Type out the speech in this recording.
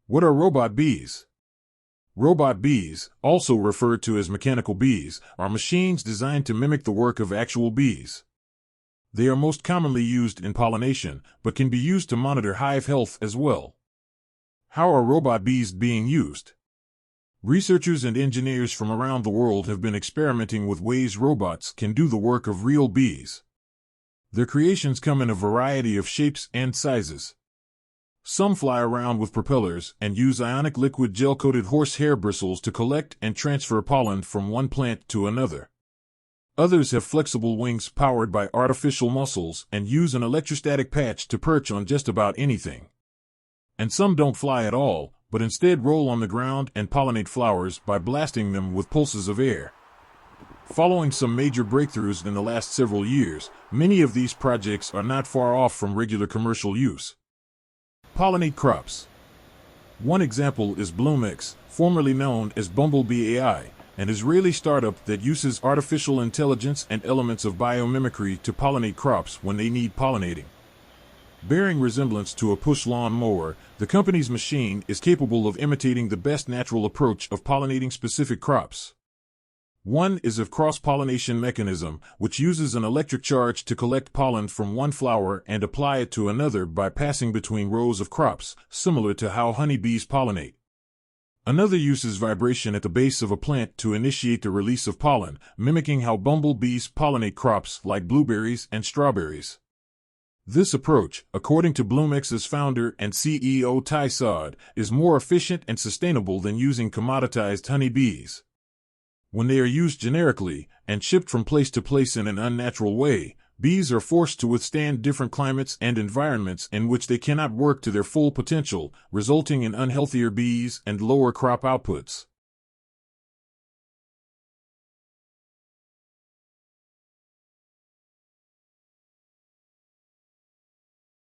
What are robot bees? Robot bees, also referred to as mechanical bees, are machines designed to mimic the work of actual bees. They are most commonly used in pollination, but can be used to monitor hive health as well. How are robot bees being used? Researchers and engineers from around the world have been experimenting with ways robots can do the work of real bees. Their creations come in a variety of shapes and sizes. Some fly around with propellers and use ionic liquid gel-coated horsehair bristles to collect and transfer pollen from one plant to another. Others have flexible wings powered by artificial muscles and use an electrostatic patch to perch on just about anything. And some don't fly at all, but instead roll on the ground and pollinate flowers by blasting them with pulses of air. Following some major breakthroughs in the last several years, many of these projects are not far off from regular commercial use. Pollinate crops. One example is BloomX, formerly known as Bumblebee AI, an Israeli startup that uses artificial intelligence and elements of biomimicry to pollinate crops when they need pollinating. Bearing resemblance to a push lawn mower, the company's machine is capable of imitating the best natural approach of pollinating specific crops. One is a cross-pollination mechanism, which uses an electric charge to collect pollen from one flower and apply it to another by passing between rows of crops, similar to how honeybees pollinate. Another uses vibration at the base of a plant to initiate the release of pollen, mimicking how bumblebees pollinate crops like blueberries and strawberries. This approach, according to BloomX's founder and CEO Ty Saad, is more efficient and sustainable than using commoditized honeybees. When they are used generically and shipped from place to place in an unnatural way, bees are forced to withstand different climates and environments in which they cannot work to their full potential, resulting in unhealthier bees and lower crop outputs.